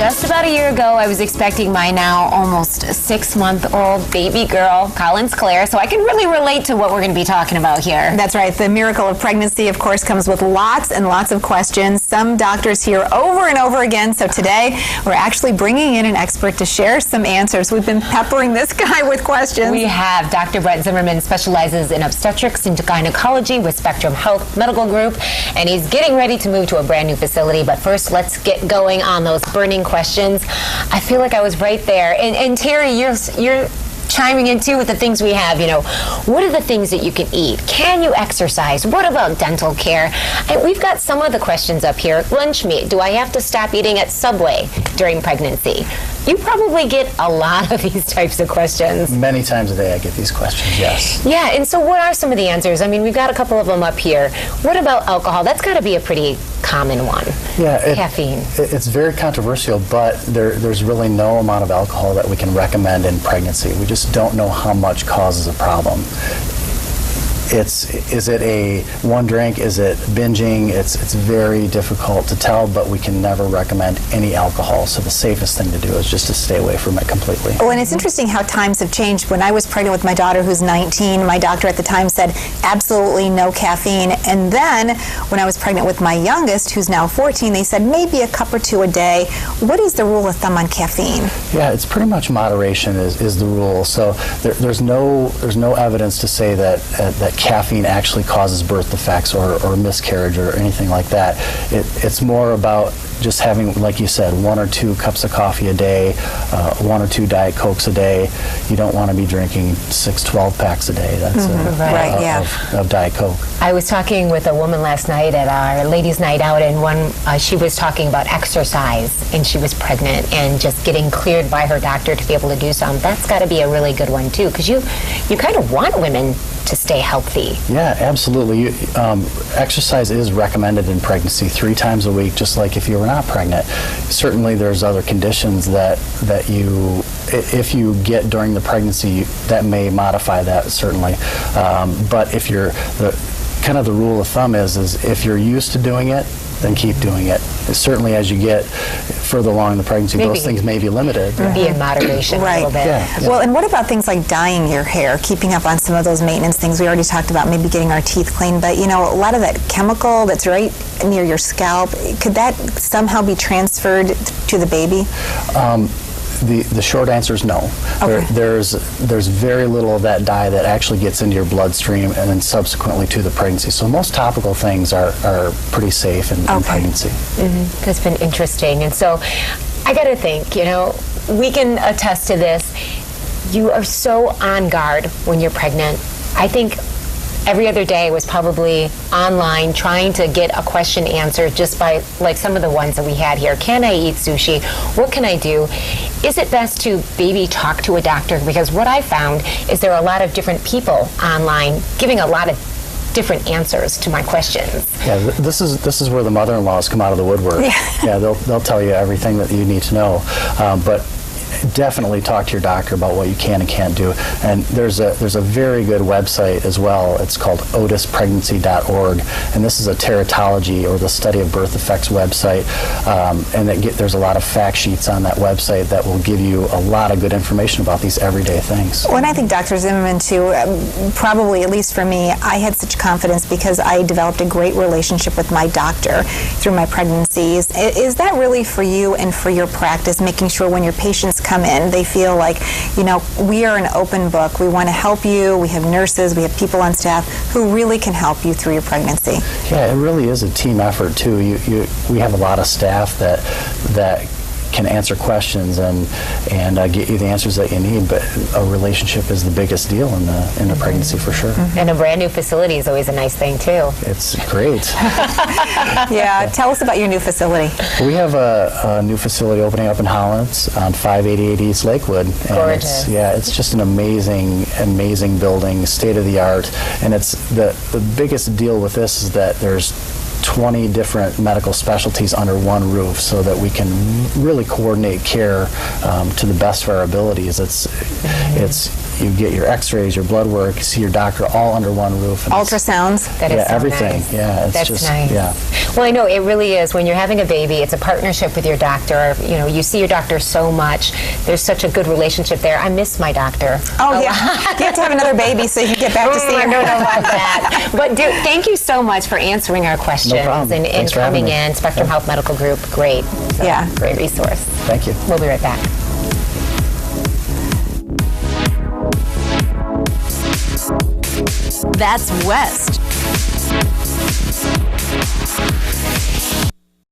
Just about a year ago, I was expecting my now almost 6-month-old baby girl, Collins Claire, so I can really relate to what we're going to be talking about here. That's right. The miracle of pregnancy, of course, comes with lots and lots of questions. Some doctors hear over and over again, so today we're actually bringing in an expert to share some answers. We've been peppering this guy with questions. We have Dr. Brett Zimmerman, specializes in obstetrics and gynecology with Spectrum Health Medical Group, and he's getting ready to move to a brand new facility. But first, let's get going on those burning questions. I feel like I was right there. And Terry, you're chiming in too with the things we have. You know, what are the things that you can eat? Can you exercise? What about dental care? And we've got some of the questions up here. Lunch meat. Do I have to stop eating at Subway during pregnancy? You probably get a lot of these types of questions. Many times a day I get these questions, yes. Yeah, and so what are some of the answers? I mean, we've got a couple of them up here. What about alcohol? That's got to be a pretty common one. Yeah, caffeine. It's very controversial, but there's really no amount of alcohol that we can recommend in pregnancy. We just don't know how much causes a problem. Is it a one drink? Is it binging? It's very difficult to tell, but we can never recommend any alcohol. So the safest thing to do is just to stay away from it completely. Well, and it's interesting how times have changed. When I was pregnant with my daughter, who's 19, my doctor at the time said absolutely no caffeine. And then when I was pregnant with my youngest, who's now 14, they said maybe a cup or two a day. What is the rule of thumb on caffeine? Yeah, it's pretty much moderation is the rule. So there's no evidence to say that caffeine actually causes birth defects or miscarriage or anything like that. It's more about just having, like you said, 1 or 2 cups of coffee a day, 1 or 2 Diet Cokes a day. You don't want to be drinking 6 12-packs a day. That's of Diet Coke. I was talking with a woman last night at our ladies' night out, and she was talking about exercise, and she was pregnant and just getting cleared by her doctor to be able to do some. That's got to be a really good one too, because you kind of want women to stay healthy. Yeah, absolutely. Exercise is recommended in pregnancy 3 times a week, just like if you were not pregnant. Certainly there's other conditions that you, if you get during the pregnancy, that may modify that, certainly. But if you're, the rule of thumb is if you're used to doing it, then keep doing it. Certainly as you get further along in the pregnancy, those things may be limited. Be in moderation a little bit. Yeah. Well, and what about things like dyeing your hair, keeping up on some of those maintenance things? We already talked about maybe getting our teeth cleaned, but you know, a lot of that chemical that's right near your scalp, could that somehow be transferred to the baby? The short answer is no. Okay. There's very little of that dye that actually gets into your bloodstream and then subsequently to the pregnancy. So most topical things are pretty safe in pregnancy. Mm-hmm. That's been interesting. And so I got to think, you know, we can attest to this. You are so on guard when you're pregnant. I think every other day was probably online trying to get a question answered just by like some of the ones that we had here. Can I eat sushi? What can I do? Is it best to maybe talk to a doctor? Because what I found is there are a lot of different people online giving a lot of different answers to my questions. Yeah, this is where the mother-in-laws come out of the woodwork. Yeah, they'll tell you everything that you need to know. But definitely talk to your doctor about what you can and can't do. And there's a very good website as well. It's called otispregnancy.org, and this is a teratology or the study of birth effects website. And there's a lot of fact sheets on that website that will give you a lot of good information about these everyday things. Well, and I think Dr. Zimmerman too, probably at least for me, I had such confidence because I developed a great relationship with my doctor through my pregnancies. Is that really for you and for your practice, making sure when your patients come in, they feel like, you know, we are an open book. We want to help you. We have nurses, we have people on staff who really can help you through your pregnancy. Yeah, it really is a team effort too. We have a lot of staff that can answer questions and get you the answers that you need, but a relationship is the biggest deal in the pregnancy for sure. Mm-hmm. And a brand new facility is always a nice thing too. It's great. Yeah, tell us about your new facility. We have a new facility opening up in Holland on 588 East Lakewood. And gorgeous. it's just an amazing building, state of the art. And it's the biggest deal with this is that there's 20 different medical specialties under one roof so that we can really coordinate care to the best of our abilities. It's you get your x-rays, your blood work, see your doctor all under one roof. And Ultrasounds. That is yeah, so everything. nice. Yeah, it's That's just, nice. yeah. Well, I know it really is. When you're having a baby, it's a partnership with your doctor. You know, you see your doctor so much. There's such a good relationship there. I miss my doctor. Oh, yeah. You have to have another baby so you get back to see I her. don't know about that. But thank you so much for answering our questions problem. and Thanks for having coming me. in. Spectrum Health Medical Group, great. So, Yeah. Great resource. Thank you. We'll be right back. That's West.